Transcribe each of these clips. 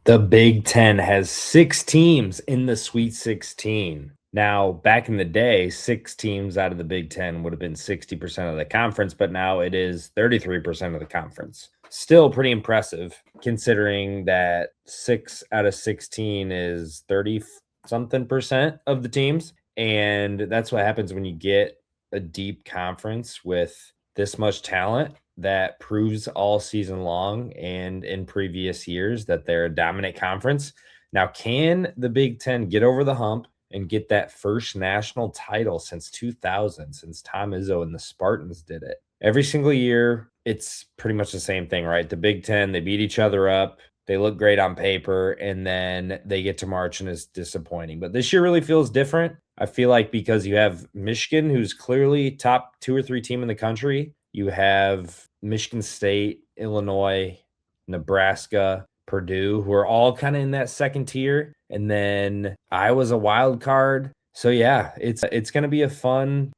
The Big Ten has 6 teams in the Sweet 16. Now, back in the day, 6 teams out of the Big Ten would have been 60% of the conference, but now it is 33% of the conference. Still pretty impressive considering that 6 out of 16 is 30 something percent of the teams. And that's what happens when you get a deep conference with this much talent that proves all season long and in previous years that they're a dominant conference. Now, can the Big Ten get over the hump and get that first national title since 2000, since Tom Izzo and the Spartans did it? Every single year, it's pretty much the same thing, right? The Big Ten, they beat each other up. They look great on paper, and then they get to March and it's disappointing. But this year really feels different. I feel like because you have Michigan, who's clearly top 2 or 3 team in the country. You have Michigan State, Illinois, Nebraska, Purdue, who are all kind of in that second tier. And then Iowa's a wild card. So yeah, it's going to be a fun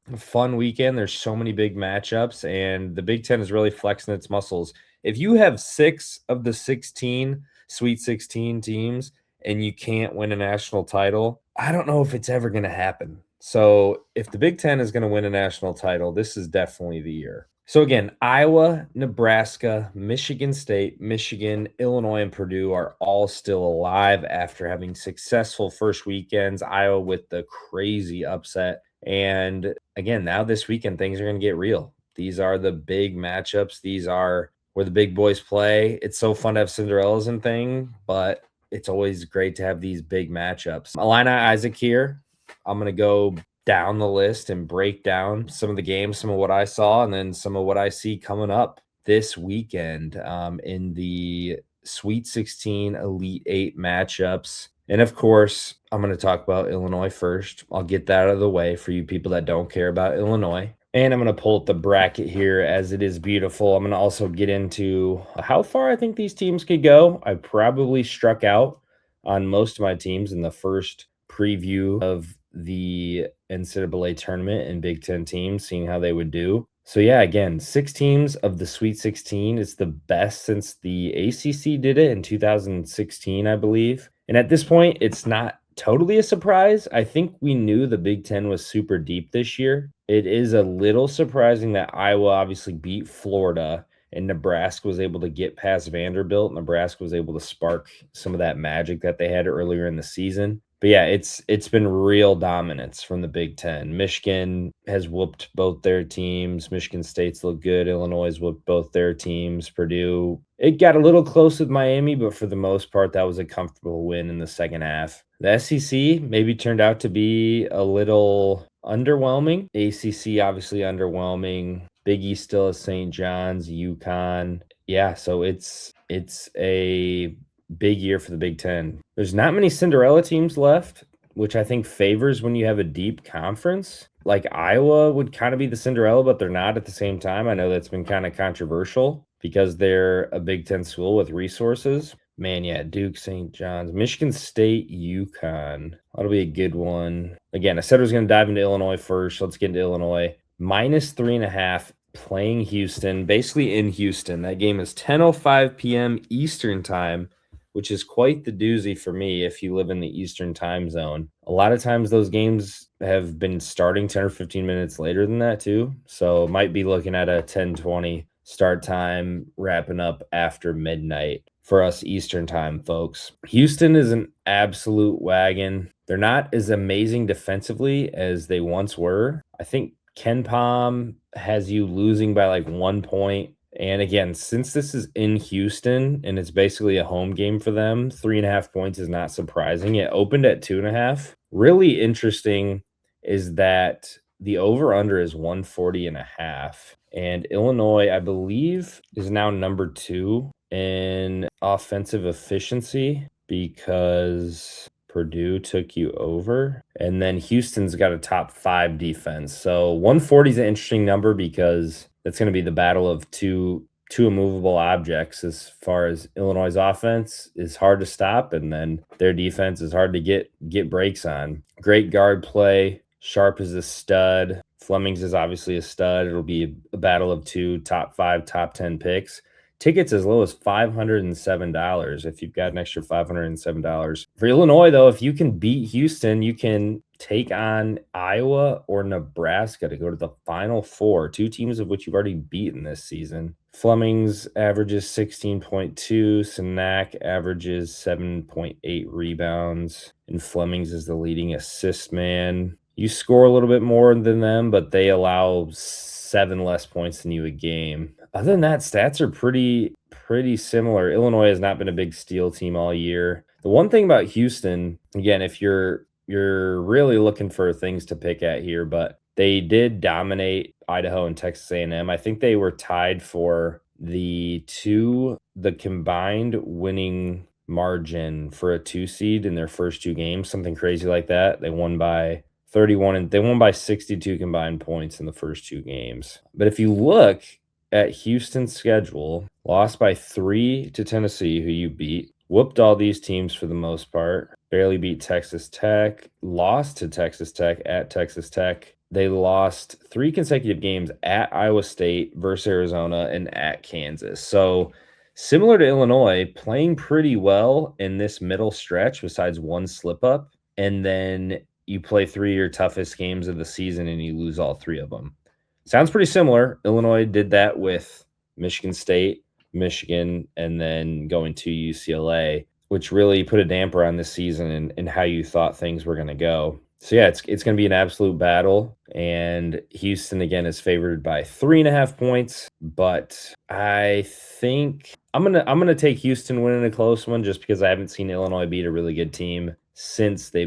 weekend. There's so many big matchups, and the Big Ten is really flexing its muscles. If you have 6 of the 16 Sweet 16 teams and you can't win a national title, I don't know if it's ever going to happen. So if the Big Ten is going to win a national title, this is definitely the year. So again, Iowa, Nebraska, Michigan State, Michigan, Illinois, and Purdue are all still alive after having successful first weekends. Iowa with the crazy upset. And again, now this weekend, things are going to get real. These are the big matchups. These are where the big boys play. It's so fun to have Cinderellas and thing, but it's always great to have these big matchups. Illini Isaac here. I'm going to go down the list and break down some of the games, some of what I saw, and then some of what I see coming up this weekend in the Sweet 16 Elite 8 matchups. And of course, I'm going to talk about Illinois first. I'll get that out of the way for you people that don't care about Illinois. And I'm going to pull up the bracket here as it is beautiful. I'm going to also get into how far I think these teams could go. I probably struck out on most of my teams in the first preview of the NCAA tournament and Big Ten teams, seeing how they would do. So yeah, again, 6 teams of the Sweet 16. It's the best since the ACC did it in 2016, I believe. And at this point, it's not totally a surprise. I think we knew the Big Ten was super deep this year. It is a little surprising that Iowa obviously beat Florida and Nebraska was able to get past Vanderbilt. Nebraska was able to spark some of that magic that they had earlier in the season. But yeah, it's been real dominance from the Big Ten. Michigan has whooped both their teams. Michigan State's looked good. Illinois has whooped both their teams. Purdue, it got a little close with Miami, but for the most part, that was a comfortable win in the second half. The SEC maybe turned out to be a little underwhelming. ACC obviously underwhelming. Big East still is St. John's, UConn. Yeah, so it's a big year for the Big Ten. There's not many Cinderella teams left, which I think favors when you have a deep conference. Like Iowa would kind of be the Cinderella, but they're not at the same time. I know that's been kind of controversial because they're a Big Ten school with resources. Man, yeah, Duke, St. John's, Michigan State, UConn. That'll be a good one. Again, I said I was going to dive into Illinois first. Let's get into Illinois. -3.5 playing Houston, basically in Houston. That game is 10:05 p.m. Eastern time, which is quite the doozy for me if you live in the Eastern time zone. A lot of times those games have been starting 10 or 15 minutes later than that too. So might be looking at a 10:20 start time, wrapping up after midnight for us Eastern time folks. Houston is an absolute wagon. They're not as amazing defensively as they once were. I think Ken Pom has you losing by like 1 point. And again, since this is in Houston and it's basically a home game for them, 3.5 points is not surprising. It opened at 2.5. Really interesting is that the over-under is 140.5. And Illinois, I believe, is now number 2 in offensive efficiency because Purdue took you over. And then Houston's got a top 5 defense. So 140 is an interesting number because that's going to be the battle of two immovable objects as far as Illinois' offense is hard to stop, and then their defense is hard to get breaks on. Great guard play. Sharp is a stud. Flemings is obviously a stud. It'll be a battle of 2 top 5, top 10 picks. Tickets as low as $507 if you've got an extra $507. For Illinois, though, if you can beat Houston, you can take on Iowa or Nebraska to go to the Final Four, two teams of which you've already beaten this season. Fleming's averages 16.2, Sanak averages 7.8 rebounds, and Fleming's is the leading assist man. You score a little bit more than them, but they allow 7 less points than you a game. Other than that, stats are pretty similar. Illinois has not been a big steal team all year. The one thing about Houston, again, if you're really looking for things to pick at here, but they did dominate Idaho and Texas A&M. I think they were tied for the combined winning margin for a 2 seed in their first 2 games, something crazy like that. They won by 31 and they won by 62 combined points in the first 2 games. But if you look at Houston's schedule, lost by 3 to Tennessee, who you beat, whooped all these teams for the most part, barely beat Texas Tech, lost to Texas Tech at Texas Tech. They lost 3 consecutive games at Iowa State versus Arizona and at Kansas. So similar to Illinois, playing pretty well in this middle stretch besides one slip up, and then you play 3 of your toughest games of the season and you lose all 3 of them. Sounds pretty similar. Illinois did that with Michigan State, Michigan, and then going to UCLA, which really put a damper on this season and how you thought things were going to go. So yeah, it's going to be an absolute battle, and Houston again is favored by 3.5 points. But I think I'm gonna take Houston winning a close one just because I haven't seen Illinois beat a really good team since they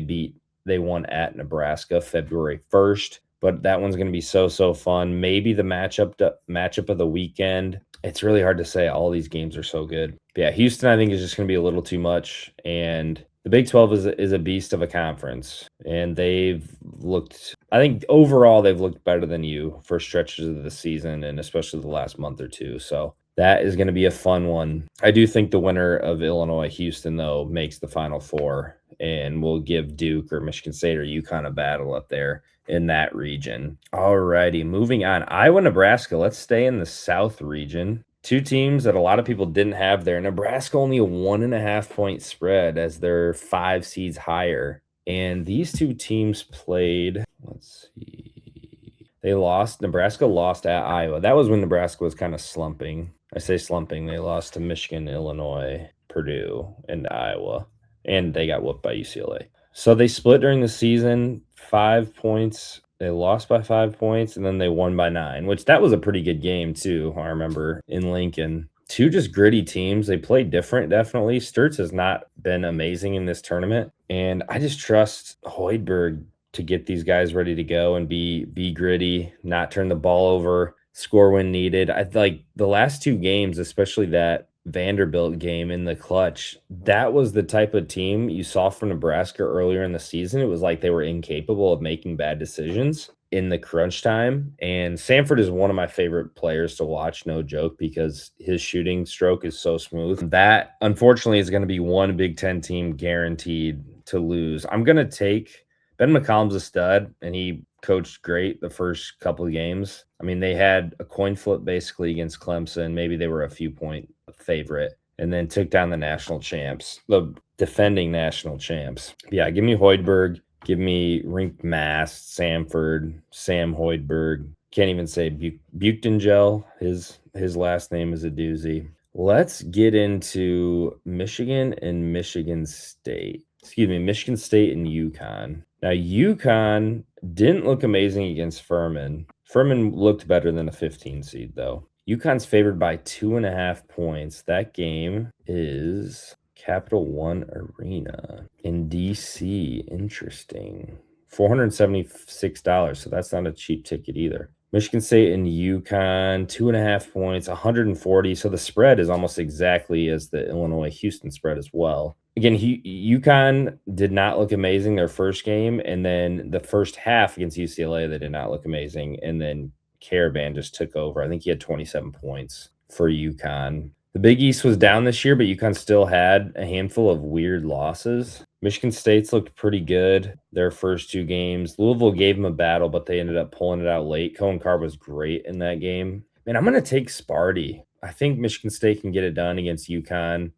won at Nebraska February 1st. But that one's going to be so fun. Maybe the matchup of the weekend. It's really hard to say. All these games are so good. But yeah, Houston I think is just going to be a little too much. And the Big 12 is a beast of a conference. And they've looked, I think overall they've looked better than you for stretches of the season and especially the last month or two. So that is going to be a fun one. I do think the winner of Illinois-Houston, though, makes the Final Four and will give Duke or Michigan State or UConn a battle up there in that region. Alrighty, moving on. Iowa, Nebraska. Let's stay in the South region. 2 teams that a lot of people didn't have there. Nebraska only a 1.5 point spread as they're 5 seeds higher. And these 2 teams played, let's see. Nebraska lost at Iowa. That was when Nebraska was kind of slumping. I say slumping. They lost to Michigan, Illinois, Purdue, and Iowa. And they got whooped by UCLA. So they split during the season, 5 points. They lost by 5 points, and then they won by 9, which that was a pretty good game, too, I remember, in Lincoln. 2 just gritty teams. They played different, definitely. Sturts has not been amazing in this tournament, and I just trust Hoiberg to get these guys ready to go and be gritty, not turn the ball over, score when needed. I like the last 2 games, especially that Vanderbilt game in the clutch, that was the type of team you saw from Nebraska earlier in the season. It was like they were incapable of making bad decisions in the crunch time. And Sanford is one of my favorite players to watch, no joke, because his shooting stroke is so smooth. That, unfortunately, is going to be one Big Ten team guaranteed to lose. I'm going to take Ben McCollum's a stud, and he coached great the first couple of games. I mean, they had a coin flip basically against Clemson. Maybe they were a few point favorite, and then took down the national champs, the defending national champs. Yeah, give me Hoiberg, give me Rink Mast, Samford, Sam Hoiberg. Can't even say Buchtengel. His last name is a doozy. Let's get into Michigan and Michigan State. Michigan State and UConn. Now, UConn didn't look amazing against Furman. Furman looked better than a 15 seed, though. UConn's favored by 2.5 points. That game is Capital One Arena in D.C. Interesting. $476, so that's not a cheap ticket either. Michigan State and UConn, 2.5 points, 140. So the spread is almost exactly as the Illinois-Houston spread as well. Again, UConn did not look amazing their first game, and then the first half against UCLA, they did not look amazing, and then Caravan just took over. I think he had 27 points for UConn. The Big East was down this year, but UConn still had a handful of weird losses. Michigan State's looked pretty good their first 2 games. Louisville gave them a battle, but they ended up pulling it out late. Cohen Carr was great in that game. Man, I'm going to take Sparty I think Michigan State can get it done against UConn.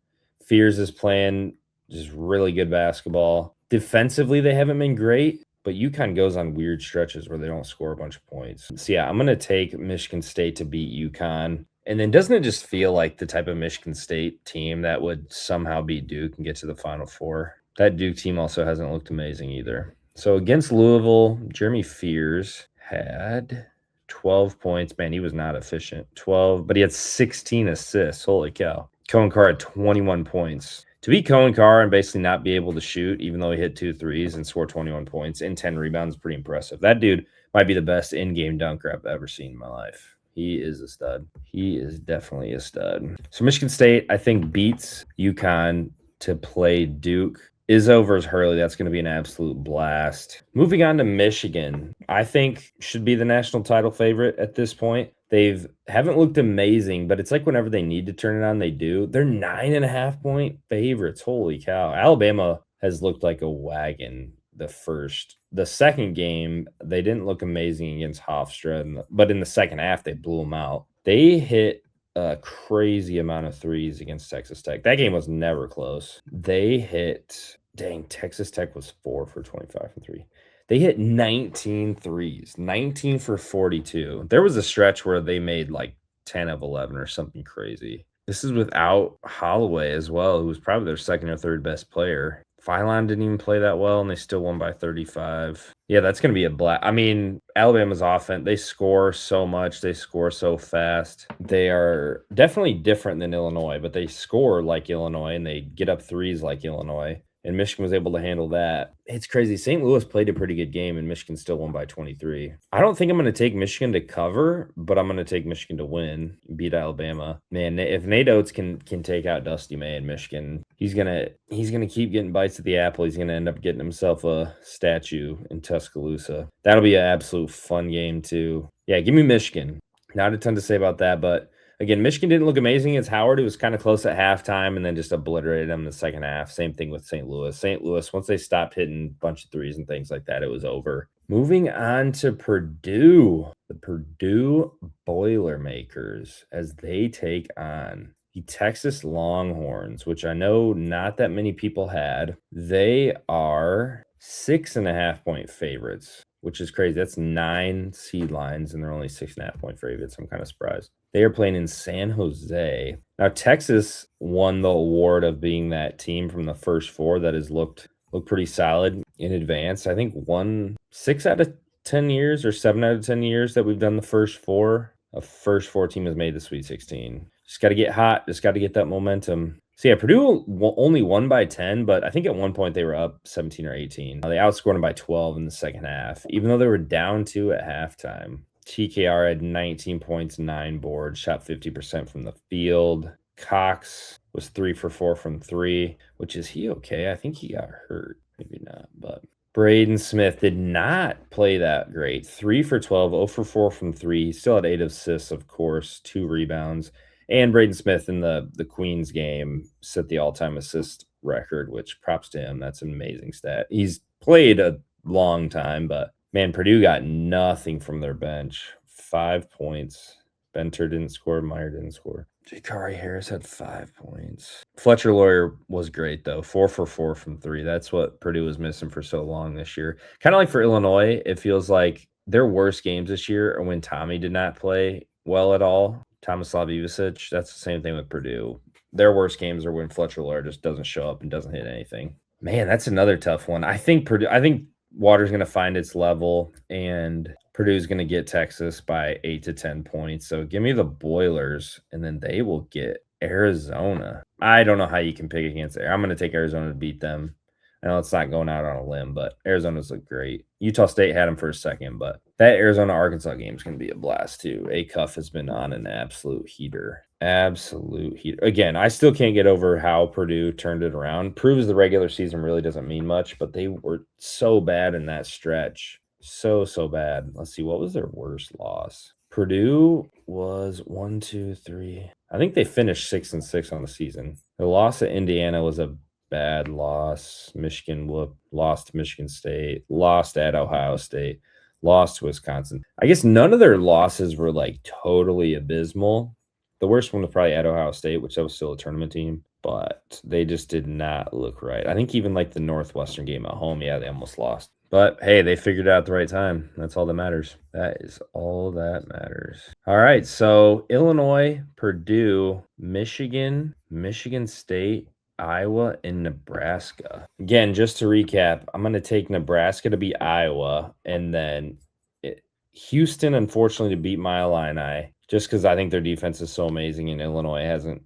Fears is playing just really good basketball. Defensively, they haven't been great, but UConn goes on weird stretches where they don't score a bunch of points. So, yeah, I'm going to take Michigan State to beat UConn. And then doesn't it just feel like the type of Michigan State team that would somehow beat Duke and get to the Final Four? That Duke team also hasn't looked amazing either. So against Louisville, Jeremy Fears had 12 points. Man, he was not efficient. 12, but he had 16 assists. Holy cow. Cohen Carr had 21 points. To beat Cohen Carr and basically not be able to shoot, even though he hit 2 threes and score 21 points and 10 rebounds, is pretty impressive. That dude might be the best in-game dunker I've ever seen in my life. He is a stud. He is definitely a stud. So Michigan State, I think, beats UConn to play Duke. Izzo versus Hurley, that's going to be an absolute blast. Moving on to Michigan, I think should be the national title favorite at this point. Haven't looked amazing, but it's like whenever they need to turn it on, they do. They're 9.5-point favorites. Holy cow. Alabama has looked like a wagon the second game. They didn't look amazing against Hofstra, but in the second half, they blew them out. They hit a crazy amount of threes against Texas Tech. That game was never close. Texas Tech was 4 for 25 from 3. They hit 19 threes, 19 for 42. There was a stretch where they made like 10 of 11 or something crazy. This is without Holloway as well, who was probably their second or third best player. Phylon didn't even play that well, and they still won by 35. Yeah, that's going to be a blast. I mean, Alabama's offense, they score so much. They score so fast. They are definitely different than Illinois, but they score like Illinois, and they get up threes like Illinois. And Michigan was able to handle that. It's crazy. St. Louis played a pretty good game, and Michigan still won by 23. I don't think I'm going to take Michigan to cover, but I'm going to take Michigan to win, beat Alabama. Man, if Nate Oates can take out Dusty May in Michigan, he's gonna keep getting bites at the apple. He's gonna end up getting himself a statue in Tuscaloosa. That'll be an absolute fun game too. Yeah, give me Michigan. Not a ton to say about that, but again, Michigan didn't look amazing against Howard. It was kind of close at halftime and then just obliterated them in the second half. Same thing with St. Louis. St. Louis, once they stopped hitting a bunch of threes and things like that, it was over. Moving on to Purdue, the Purdue Boilermakers as they take on the Texas Longhorns, which I know not that many people had. They are 6.5-point favorites, which is crazy. That's 9 seed lines, and they're only 6.5-point favorites. I'm kind of surprised. They are playing in San Jose. Now, Texas won the award of being that team from the first 4 that has looked pretty solid in advance. I think 6 out of 10 years or 7 out of 10 years that we've done the first 4. A first 4 team has made the Sweet 16. Just got to get hot. Just got to get that momentum. So, yeah, Purdue only won by 10, but I think at one point they were up 17 or 18. They outscored them by 12 in the second half, even though they were down 2 at halftime. TKR had 19 points, 9 boards, shot 50% from the field. Cox was 3 for 4 from 3, which is he okay? I think he got hurt. Maybe not, but Braden Smith did not play that great. 3 for 12, 0 for 4 from 3. He still had 8 assists, of course, 2 rebounds. And Braden Smith in the Queens game set the all-time assist record, which props to him. That's an amazing stat. He's played a long time, but man, Purdue got nothing from their bench. 5 points. Benter didn't score. Meyer didn't score. Jakari Harris had 5 points. Fletcher Lawyer was great, though. 4 for 4 from 3. That's what Purdue was missing for so long this year. Kind of like for Illinois, it feels like their worst games this year are when Tommy did not play well at all. Thomas Slavivicic, that's the same thing with Purdue. Their worst games are when Fletcher Lawyer just doesn't show up and doesn't hit anything. Man, that's another tough one. I think Water's going to find its level, and Purdue's going to get Texas by 8 to 10 points. So give me the Boilers, and then they will get Arizona. I don't know how you can pick against it. I'm going to take Arizona to beat them. I know it's not going out on a limb, but Arizona's look great. Utah State had them for a second, but that Arizona-Arkansas game is going to be a blast too. Acuff has been on an absolute heater. Absolute heater. Again, I still can't get over how Purdue turned it around. Proves the regular season really doesn't mean much, but they were so bad in that stretch. So bad. Let's see, what was their worst loss? Purdue was 1, 2, 3. I think they finished 6-6 on the season. The loss at Indiana was a bad loss. Michigan lost to Michigan State, lost at Ohio State, lost to Wisconsin. I guess none of their losses were like totally abysmal. The worst one was probably at Ohio State, which that was still a tournament team, but they just did not look right. I think even like the Northwestern game at home, yeah, they almost lost. But hey, they figured it out at the right time. That's all that matters. That is all that matters. All right, so Illinois, Purdue, Michigan, Michigan State, Iowa, and Nebraska. Again, just to recap, I'm going to take Nebraska to beat Iowa, and then Houston, unfortunately, to beat my Illini, just because I think their defense is so amazing, and Illinois hasn't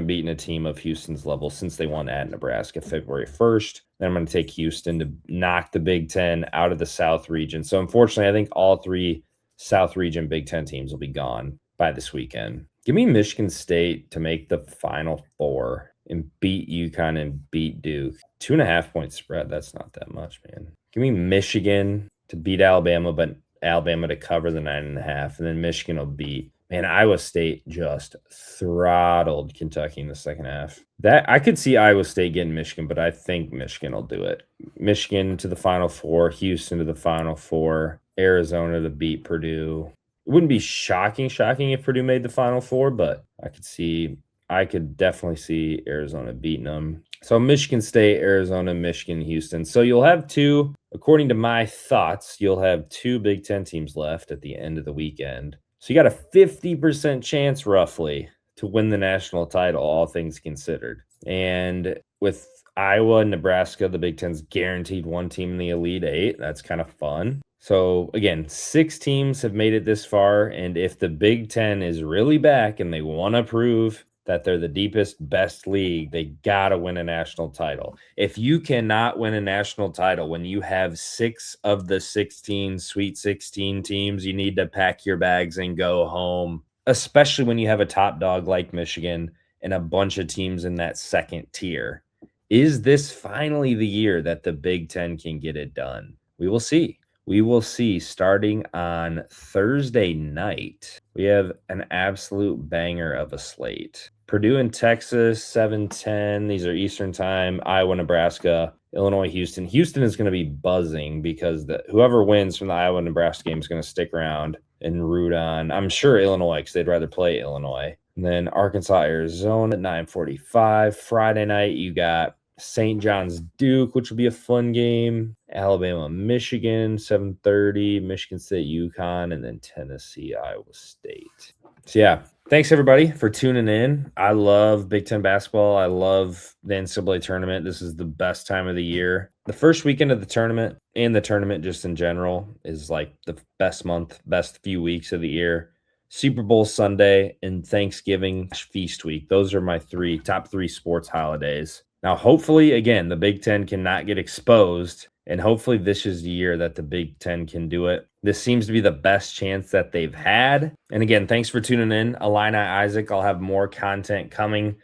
beaten a team of Houston's level since they won at Nebraska February 1st. Then I'm going to take Houston to knock the Big Ten out of the South region. So unfortunately, I think all three South region Big Ten teams will be gone by this weekend. Give me Michigan State to make the Final Four and beat UConn and beat Duke. 2.5-point spread. That's not that much, man. Give me Michigan to beat Alabama, but Alabama to cover the 9.5, and then Michigan will beat. Man, Iowa State just throttled Kentucky in the second half. That I could see Iowa State getting Michigan, but I think Michigan will do it. Michigan to the Final Four, Houston to the Final Four, Arizona to beat Purdue. It wouldn't be shocking if Purdue made the Final Four, but I could definitely see Arizona beating them. So Michigan State, Arizona, Michigan, Houston. So you'll have two, according to my thoughts, you'll have two Big Ten teams left at the end of the weekend. So you got a 50% chance roughly to win the national title, all things considered. And with Iowa and Nebraska, the Big Ten's guaranteed one team in the Elite Eight. That's kind of fun. So again, 6 teams have made it this far. And if the Big Ten is really back and they want to prove that they're the deepest, best league, they got to win a national title. If you cannot win a national title when you have 6 of the 16 Sweet 16 teams, you need to pack your bags and go home, especially when you have a top dog like Michigan and a bunch of teams in that second tier. Is this finally the year that the Big Ten can get it done? We will see. We will see starting on Thursday night. We have an absolute banger of a slate. Purdue and Texas, 7:10. These are Eastern time. Iowa, Nebraska, Illinois, Houston. Houston is going to be buzzing because whoever wins from the Iowa, Nebraska game is going to stick around and root on, I'm sure, Illinois, because they'd rather play Illinois. And then Arkansas, Arizona at 9:45. Friday night, you got St. John's Duke, which will be a fun game. Alabama, Michigan, 7:30. Michigan State, UConn, and then Tennessee, Iowa State. So yeah, thanks everybody for tuning in. I love Big Ten basketball. I love the NCAA tournament. This is the best time of the year. The first weekend of the tournament and the tournament just in general is like the best month, best few weeks of the year. Super Bowl Sunday and Thanksgiving feast week. Those are my top three sports holidays. Now, hopefully, again, the Big Ten cannot get exposed, and hopefully this is the year that the Big Ten can do it. This seems to be the best chance that they've had. And again, thanks for tuning in. Illini Isaac, I'll have more content coming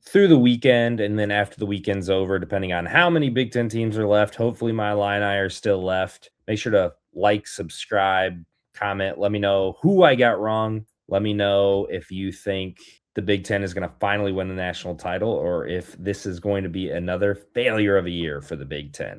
through the weekend, and then after the weekend's over, depending on how many Big Ten teams are left, hopefully my Illini are still left. Make sure to like, subscribe, comment. Let me know who I got wrong. Let me know if you think the Big Ten is going to finally win the national title or if this is going to be another failure of a year for the Big Ten.